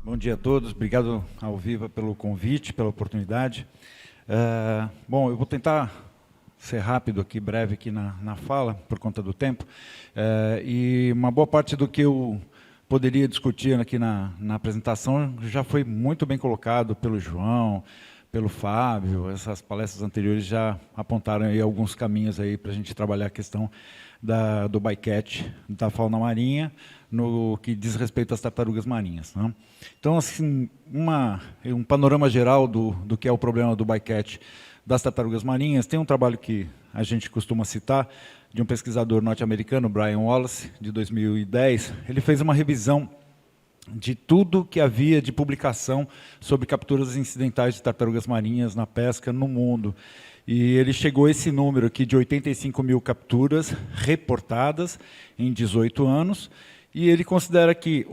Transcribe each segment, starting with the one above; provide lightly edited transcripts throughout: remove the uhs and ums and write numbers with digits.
Bom dia a todos, obrigado ao Viva pelo convite, pela oportunidade. Bom, eu vou tentar ser rápido aqui, breve aqui na fala, por conta do tempo. E uma boa parte do que eu poderia discutir aqui na apresentação já foi muito bem colocado pelo João, pelo Fábio. Essas palestras anteriores já apontaram aí alguns caminhos aí para a gente trabalhar a questão do bycatch da fauna marinha, no que diz respeito às tartarugas marinhas, né? Então, assim, um panorama geral do que é o problema do bycatch das tartarugas marinhas. Tem um trabalho que a gente costuma citar, de um pesquisador norte-americano, Brian Wallace, de 2010. Ele fez uma revisão de tudo que havia de publicação sobre capturas incidentais de tartarugas marinhas na pesca no mundo. E ele chegou a esse número aqui de 85 mil capturas reportadas em 18 anos, e ele considera que,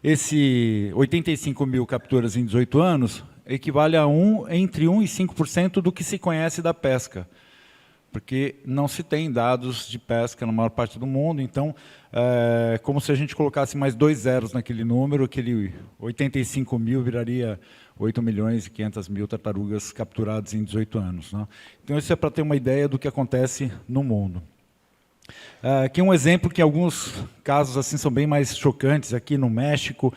esse 85 mil capturas em 18 anos equivale a entre 1 e 5% do que se conhece da pesca, porque não se tem dados de pesca na maior parte do mundo. Então, é como se a gente colocasse mais 2 zeros naquele número, aquele 85 mil viraria 8 milhões e 500 mil tartarugas capturadas em 18 anos, né? Então, isso é para ter uma ideia do que acontece no mundo. Aqui um exemplo que alguns casos assim são bem mais chocantes. Aqui no México,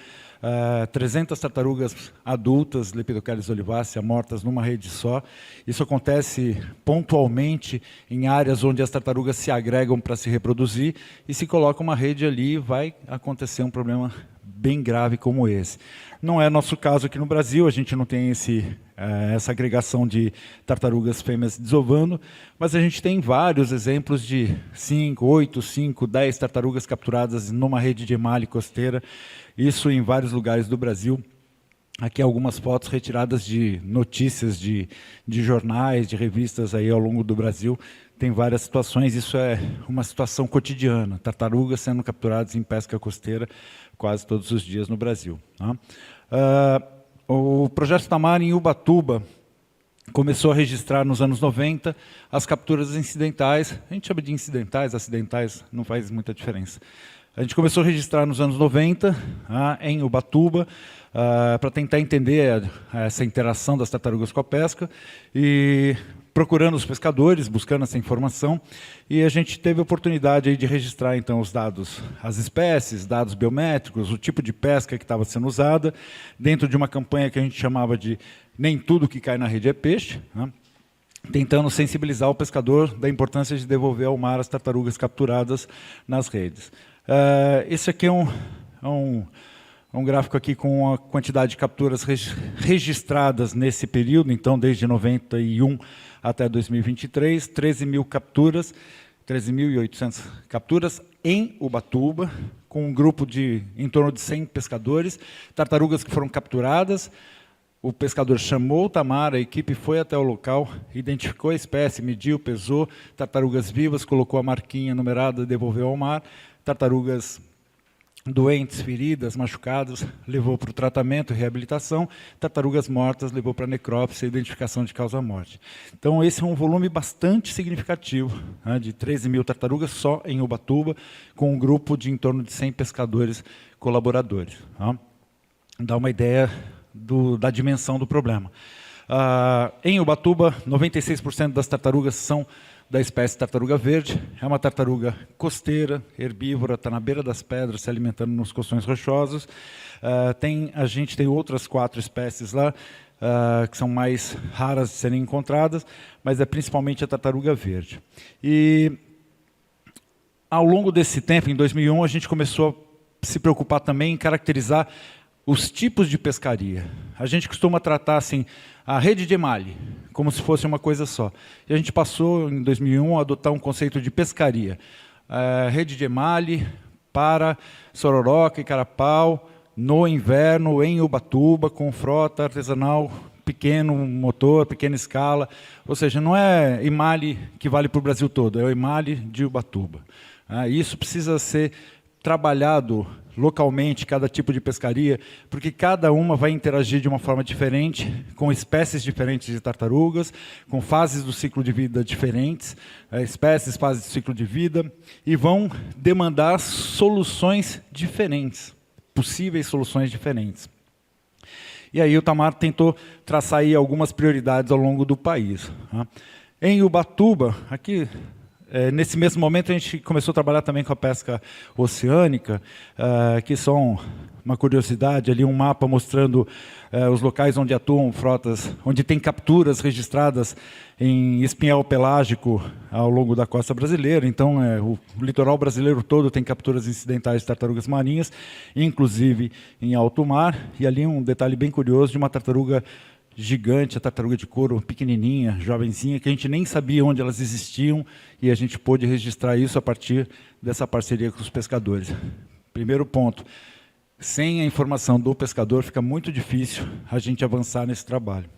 300 tartarugas adultas, Lepidocales olivácea, mortas numa rede só. Isso acontece pontualmente em áreas onde as tartarugas se agregam para se reproduzir, e se coloca uma rede ali, vai acontecer um problema bem grave como esse. Não é nosso caso aqui no Brasil, a gente não tem essa agregação de tartarugas fêmeas desovando, mas a gente tem vários exemplos de 5, 10 tartarugas capturadas numa rede de emalhe costeira, isso em vários lugares do Brasil. Aqui algumas fotos retiradas de notícias de jornais, de revistas aí ao longo do Brasil. Tem várias situações, isso é uma situação cotidiana, tartarugas sendo capturadas em pesca costeira quase todos os dias no Brasil, tá? O projeto Tamar em Ubatuba começou a registrar nos anos 90 as capturas incidentais. A gente chama de incidentais, acidentais, não faz muita diferença. A gente começou a registrar nos anos 90, em Ubatuba, para tentar entender essa interação das tartarugas com a pesca, e procurando os pescadores, buscando essa informação, e a gente teve a oportunidade aí de registrar então os dados, as espécies, dados biométricos, o tipo de pesca que estava sendo usada, dentro de uma campanha que a gente chamava de Nem Tudo Que Cai na Rede é Peixe, né? Tentando sensibilizar o pescador da importância de devolver ao mar as tartarugas capturadas nas redes. Esse aqui é um gráfico aqui com a quantidade de capturas registradas nesse período, então desde 91 até 2023, 13 mil capturas, 13.800 capturas em Ubatuba, com um grupo de em torno de 100 pescadores, tartarugas que foram capturadas. O pescador chamou o Tamar, a equipe foi até o local, identificou a espécie, mediu, pesou, tartarugas vivas, colocou a marquinha numerada, devolveu ao mar, tartarugas doentes, feridas, machucadas, levou para o tratamento e reabilitação, tartarugas mortas, levou para a necrópsia e identificação de causa-morte. Então, esse é um volume bastante significativo, né, de 13 mil tartarugas só em Ubatuba, com um grupo de em torno de 100 pescadores colaboradores, tá? Dá uma ideia da dimensão do problema. Em Ubatuba, 96% das tartarugas são da espécie tartaruga verde. É uma tartaruga costeira, herbívora, está na beira das pedras, se alimentando nos colchões rochosos. A gente tem outras 4 espécies lá, que são mais raras de serem encontradas, mas é principalmente a tartaruga verde. E, ao longo desse tempo, em 2001, a gente começou a se preocupar também em caracterizar os tipos de pescaria. A gente costuma tratar assim, a rede de emalhe, como se fosse uma coisa só. E a gente passou, em 2001, a adotar um conceito de pescaria. Rede de emalhe para sororoca e carapau, no inverno, em Ubatuba, com frota artesanal, pequeno motor, pequena escala. Ou seja, não é emalhe que vale para o Brasil todo, é o emalhe de Ubatuba. Isso precisa ser trabalhado localmente, cada tipo de pescaria, porque cada uma vai interagir de uma forma diferente, com espécies diferentes de tartarugas, com fases do ciclo de vida diferentes, espécies, fases do ciclo de vida, e vão demandar soluções diferentes. possíveis soluções diferentes. E aí o Tamar tentou traçar aí algumas prioridades ao longo do país. Em Ubatuba, aqui, nesse mesmo momento, a gente começou a trabalhar também com a pesca oceânica, que são uma curiosidade, ali um mapa mostrando os locais onde atuam frotas, onde tem capturas registradas em espinhel pelágico ao longo da costa brasileira. Então, o litoral brasileiro todo tem capturas incidentais de tartarugas marinhas, inclusive em alto mar. E ali um detalhe bem curioso de uma tartaruga gigante, a tartaruga de couro, pequenininha, jovenzinha, que a gente nem sabia onde elas existiam, e a gente pôde registrar isso a partir dessa parceria com os pescadores. Primeiro ponto, sem a informação do pescador, fica muito difícil a gente avançar nesse trabalho.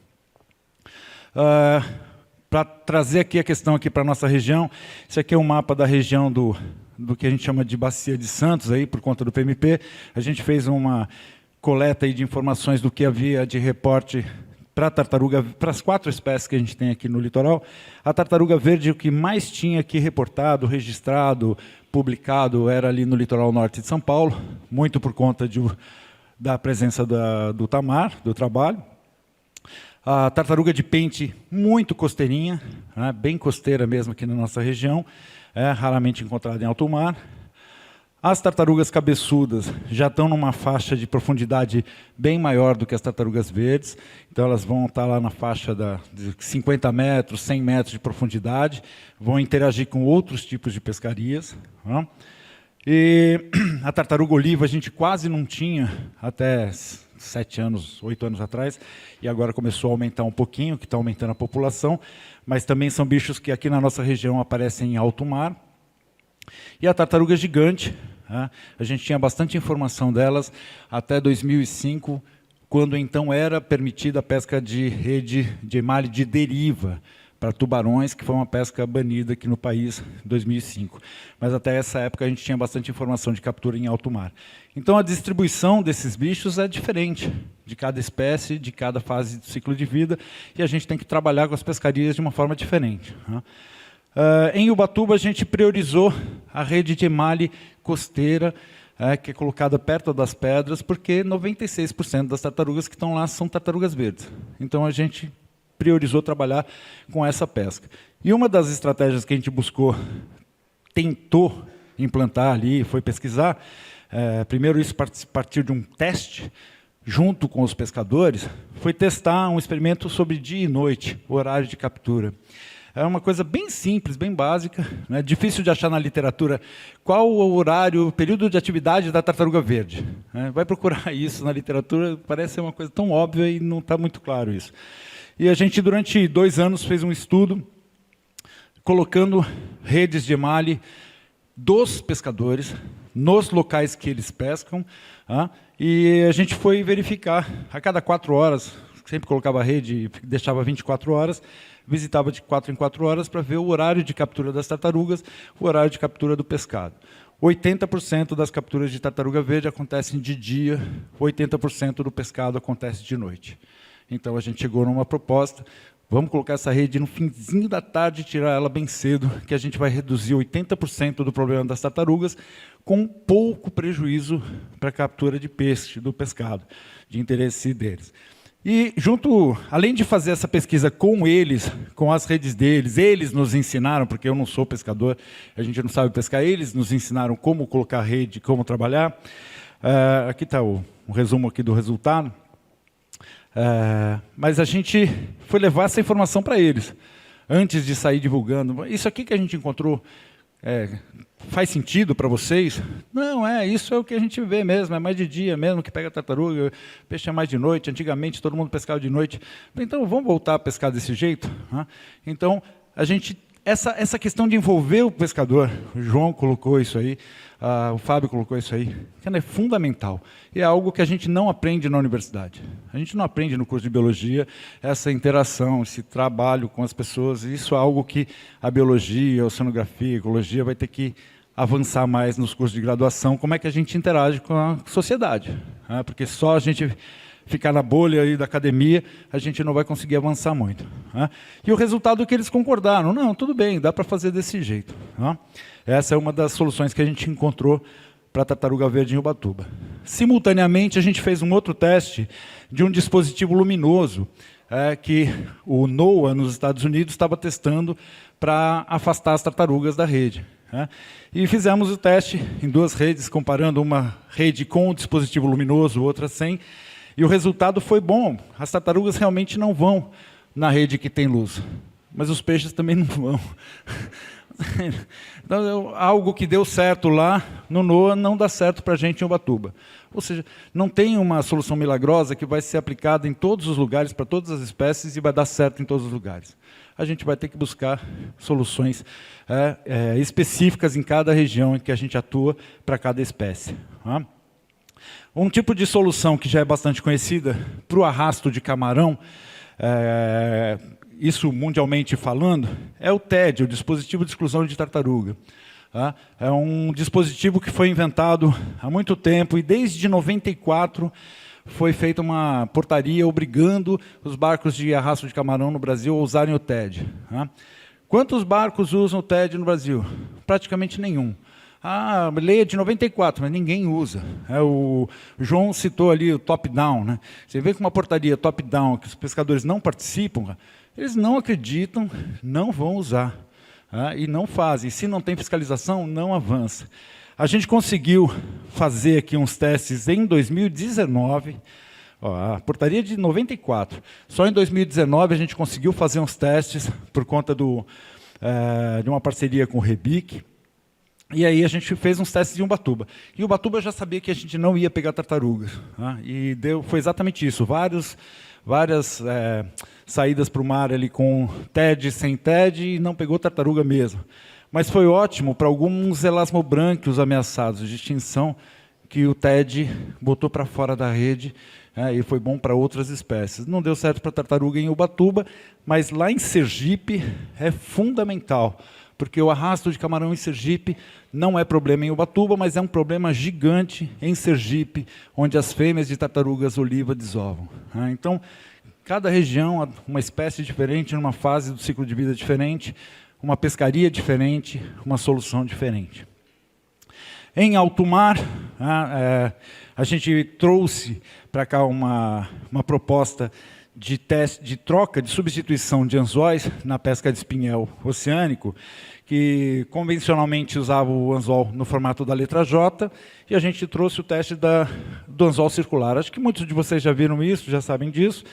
Para trazer aqui a questão aqui para a nossa região, esse aqui é um mapa da região do que a gente chama de Bacia de Santos, aí, por conta do PMP. A gente fez uma coleta aí de informações do que havia de reporte para a tartaruga, para as 4 espécies que a gente tem aqui no litoral. A tartaruga verde, o que mais tinha aqui reportado, registrado, publicado, era ali no litoral norte de São Paulo, muito por conta da presença do Tamar, do trabalho. A tartaruga de pente, muito costeirinha, né, bem costeira mesmo aqui na nossa região, raramente encontrada em alto mar. As tartarugas cabeçudas já estão numa faixa de profundidade bem maior do que as tartarugas verdes, então elas vão estar lá na faixa de 50 metros, 100 metros de profundidade, vão interagir com outros tipos de pescarias. Né? E a tartaruga oliva a gente quase não tinha até 7 anos, 8 anos atrás, e agora começou a aumentar um pouquinho, que está aumentando a população, mas também são bichos que aqui na nossa região aparecem em alto mar. E a tartaruga gigante, a gente tinha bastante informação delas até 2005, quando então era permitida a pesca de rede de emalhe de deriva para tubarões, que foi uma pesca banida aqui no país em 2005. Mas até essa época a gente tinha bastante informação de captura em alto mar. Então a distribuição desses bichos é diferente de cada espécie, de cada fase do ciclo de vida, e a gente tem que trabalhar com as pescarias de uma forma diferente. Em Ubatuba, a gente priorizou a rede de emalhe costeira, que é colocada perto das pedras, porque 96% das tartarugas que estão lá são tartarugas verdes. Então, a gente priorizou trabalhar com essa pesca. E uma das estratégias que a gente tentou implantar ali, foi pesquisar, primeiro isso partir de um teste, junto com os pescadores, foi testar um experimento sobre dia e noite, o horário de captura. É uma coisa bem simples, bem básica, né? Difícil de achar na literatura qual o horário, o período de atividade da tartaruga verde. Né? Vai procurar isso na literatura, parece ser uma coisa tão óbvia e não está muito claro isso. E a gente, durante 2 anos, fez um estudo colocando redes de emalhe dos pescadores nos locais que eles pescam, e a gente foi verificar a cada 4 horas, sempre colocava a rede e deixava 24 horas, visitava de 4 em 4 horas para ver o horário de captura das tartarugas, o horário de captura do pescado. 80% das capturas de tartaruga verde acontecem de dia, 80% do pescado acontece de noite. Então a gente chegou numa proposta, vamos colocar essa rede no finzinho da tarde e tirar ela bem cedo, que a gente vai reduzir 80% do problema das tartarugas, com pouco prejuízo para a captura de peixe, do pescado, de interesse deles. E, além de fazer essa pesquisa com eles, com as redes deles, eles nos ensinaram, porque eu não sou pescador, a gente não sabe pescar, eles nos ensinaram como colocar rede, como trabalhar. Aqui está um resumo aqui do resultado. Mas a gente foi levar essa informação para eles, antes de sair divulgando. Isso aqui que a gente encontrou faz sentido para vocês? Não, isso é o que a gente vê mesmo, é mais de dia mesmo que pega tartaruga, peixe é mais de noite, antigamente todo mundo pescava de noite. Então, vamos voltar a pescar desse jeito? Então, essa questão de envolver o pescador, o João colocou isso aí, o Fábio colocou isso aí, que é fundamental. E é algo que a gente não aprende na universidade. A gente não aprende no curso de biologia essa interação, esse trabalho com as pessoas. Isso é algo que a biologia, a oceanografia, a ecologia vai ter que avançar mais nos cursos de graduação, como é que a gente interage com a sociedade. Porque só a gente ficar na bolha aí da academia, a gente não vai conseguir avançar muito. E o resultado é que eles concordaram, não, tudo bem, dá para fazer desse jeito. Essa é uma das soluções que a gente encontrou para a tartaruga verde em Ubatuba. Simultaneamente, a gente fez um outro teste de um dispositivo luminoso que o NOAA, nos Estados Unidos, estava testando para afastar as tartarugas da rede. E fizemos o teste em 2 redes, comparando uma rede com o dispositivo luminoso, outra sem, e o resultado foi bom. As tartarugas realmente não vão na rede que tem luz, mas os peixes também não vão. Então, algo que deu certo lá no NOAA não dá certo para a gente em Ubatuba. Ou seja, não tem uma solução milagrosa que vai ser aplicada em todos os lugares, para todas as espécies, e vai dar certo em todos os lugares. A gente vai ter que buscar soluções específicas em cada região em que a gente atua para cada espécie. Um tipo de solução que já é bastante conhecida para o arrasto de camarão, isso mundialmente falando, é o TED, o Dispositivo de Exclusão de Tartaruga. É um dispositivo que foi inventado há muito tempo, e desde 94 foi feita uma portaria obrigando os barcos de arrasto de camarão no Brasil a usarem o TED. Quantos barcos usam o TED no Brasil? Praticamente nenhum. A lei é de 94, mas ninguém usa. O João citou ali o top-down. Né? Você vê com uma portaria top-down que os pescadores não participam, eles não acreditam, não vão usar. E não fazem. Se não tem fiscalização, não avança. A gente conseguiu fazer aqui uns testes em 2019, a portaria é de 94. Só em 2019 a gente conseguiu fazer uns testes por conta de uma parceria com o Rebic. E aí a gente fez uns testes em Ubatuba. E Ubatuba já sabia que a gente não ia pegar tartarugas. E foi exatamente isso. Várias saídas para o mar ali com TED, sem TED, e não pegou tartaruga mesmo. Mas foi ótimo para alguns elasmobrânquios ameaçados de extinção, que o TED botou para fora da rede, e foi bom para outras espécies. Não deu certo para tartaruga em Ubatuba, mas lá em Sergipe é fundamental, porque o arrasto de camarão em Sergipe não é problema em Ubatuba, mas é um problema gigante em Sergipe, onde as fêmeas de tartarugas oliva desovam. Então, cada região, uma espécie diferente, numa fase do ciclo de vida diferente, uma pescaria diferente, uma solução diferente. Em alto mar, a gente trouxe para cá uma proposta de teste, de troca, de substituição de anzóis na pesca de espinhel oceânico, que convencionalmente usava o anzol no formato da letra J, e a gente trouxe o teste do anzol circular. Acho que muitos de vocês já viram isso, já sabem disso.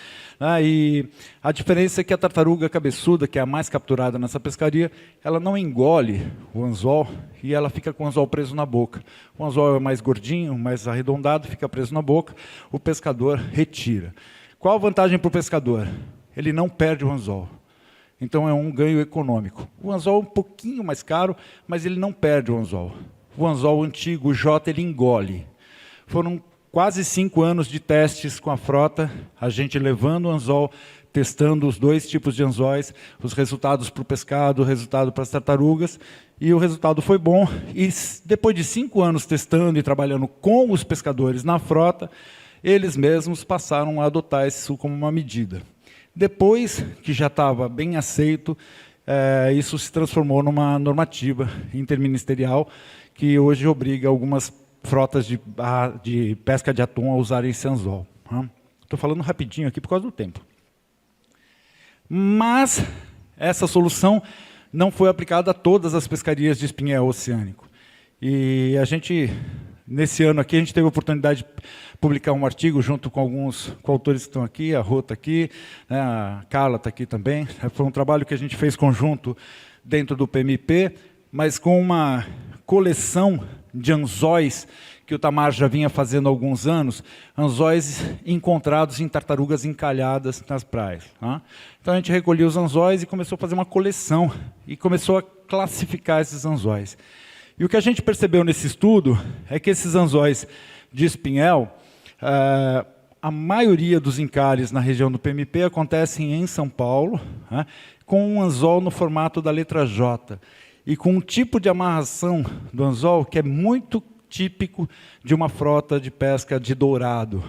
E a diferença é que a tartaruga cabeçuda, que é a mais capturada nessa pescaria, ela não engole o anzol e ela fica com o anzol preso na boca. O anzol é mais gordinho, mais arredondado, fica preso na boca, o pescador retira. Qual a vantagem para o pescador? Ele não perde o anzol. Então é um ganho econômico. O anzol é um pouquinho mais caro, mas ele não perde o anzol. O anzol antigo, o J, ele engole. Foram quase 5 anos de testes com a frota, a gente levando o anzol, testando os 2 tipos de anzóis, os resultados para o pescado, o resultado para as tartarugas, e o resultado foi bom. E depois de 5 anos testando e trabalhando com os pescadores na frota, eles mesmos passaram a adotar isso como uma medida. Depois que já estava bem aceito, isso se transformou numa normativa interministerial que hoje obriga algumas frotas de pesca de atum a usarem esse anzol. Estou falando rapidinho aqui por causa do tempo. Mas essa solução não foi aplicada a todas as pescarias de espinhel oceânico. E a gente, nesse ano aqui, a gente teve a oportunidade de publicar um artigo junto com alguns coautores que estão aqui, a Rô está aqui, né, a Carla está aqui também. Foi um trabalho que a gente fez conjunto dentro do PMP, mas com uma coleção de anzóis que o Tamar já vinha fazendo há alguns anos, anzóis encontrados em tartarugas encalhadas nas praias. Então a gente recolheu os anzóis e começou a fazer uma coleção, e começou a classificar esses anzóis. E o que a gente percebeu nesse estudo é que esses anzóis de espinhel, a maioria dos encalhes na região do PMP acontecem em São Paulo, com um anzol no formato da letra J, e com um tipo de amarração do anzol que é muito típico de uma frota de pesca de dourado,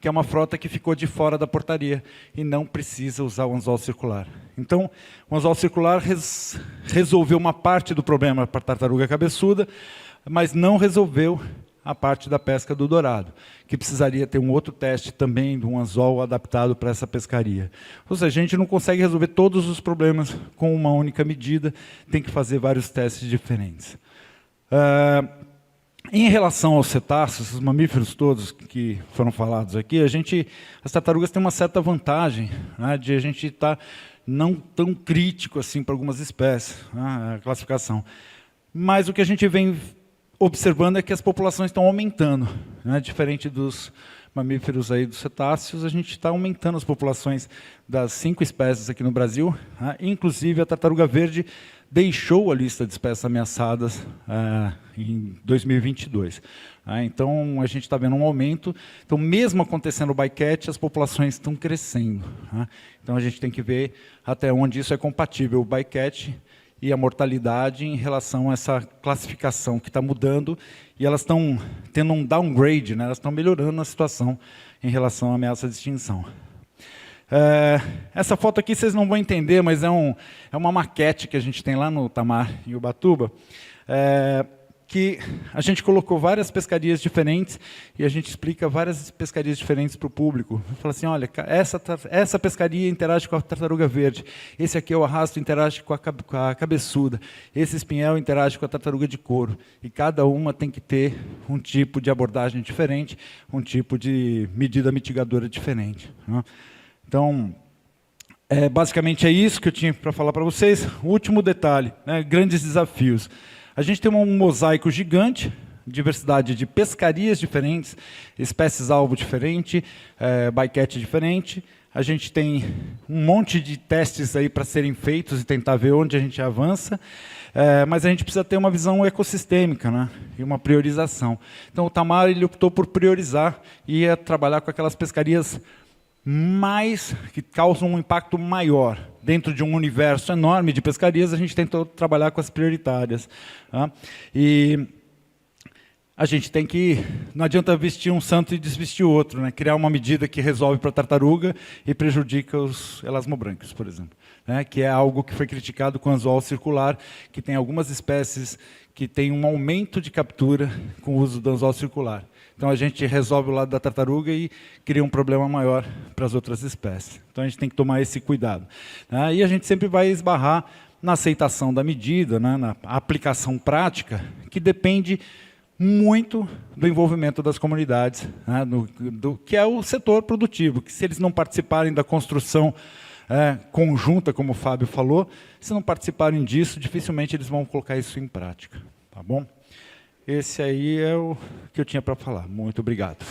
que é uma frota que ficou de fora da portaria e não precisa usar o anzol circular. Então, o anzol circular resolveu uma parte do problema para a tartaruga cabeçuda, mas não resolveu a parte da pesca do dourado, que precisaria ter um outro teste também de um anzol adaptado para essa pescaria. Ou seja, a gente não consegue resolver todos os problemas com uma única medida, tem que fazer vários testes diferentes. Em relação aos cetáceos, os mamíferos todos que foram falados aqui, as tartarugas têm uma certa vantagem, né, de a gente estar não tão crítico assim para algumas espécies, né, a classificação. Mas o que a gente vem observando é que as populações estão aumentando, né, diferente dos mamíferos aí dos cetáceos, a gente está aumentando as populações das 5 espécies aqui no Brasil, né, inclusive a tartaruga verde deixou a lista de espécies ameaçadas em 2022. Então, a gente está vendo um aumento. Então, mesmo acontecendo o bycatch, as populações estão crescendo. Então, a gente tem que ver até onde isso é compatível, o bycatch e a mortalidade em relação a essa classificação que está mudando, e elas estão tendo um downgrade, né? Elas estão melhorando a situação em relação à ameaça de extinção. Essa foto aqui vocês não vão entender, mas é uma maquete que a gente tem lá no Tamar, em Ubatuba, que a gente colocou várias pescarias diferentes e a gente explica várias pescarias diferentes para o público. Fala assim, olha, essa pescaria interage com a tartaruga verde, esse aqui é o arrasto, interage com a cabeçuda, esse espinhel interage com a tartaruga de couro. E cada uma tem que ter um tipo de abordagem diferente, um tipo de medida mitigadora diferente, né? Então, basicamente é isso que eu tinha para falar para vocês. O último detalhe, né, grandes desafios. A gente tem um mosaico gigante, diversidade de pescarias diferentes, espécies-alvo diferente, bycatch diferente. A gente tem um monte de testes aí para serem feitos e tentar ver onde a gente avança, mas a gente precisa ter uma visão ecossistêmica, né, e uma priorização. Então, o Tamar ele optou por priorizar e ia trabalhar com aquelas pescarias que causam um impacto maior. Dentro de um universo enorme de pescarias, a gente tentou trabalhar com as prioritárias. Tá? E a gente tem que... Não adianta vestir um santo e desvestir o outro, né? Criar uma medida que resolve para a tartaruga e prejudica os elasmobrancos, por exemplo. Né? Que é algo que foi criticado com o anzol circular, que tem algumas espécies que têm um aumento de captura com o uso do anzol circular. Então, a gente resolve o lado da tartaruga e cria um problema maior para as outras espécies. Então, a gente tem que tomar esse cuidado. E a gente sempre vai esbarrar na aceitação da medida, né, na aplicação prática, que depende muito do envolvimento das comunidades, né, que é o setor produtivo, que se eles não participarem da construção conjunta, como o Fábio falou, se não participarem disso, dificilmente eles vão colocar isso em prática. Tá bom? Esse aí é o que eu tinha para falar. Muito obrigado.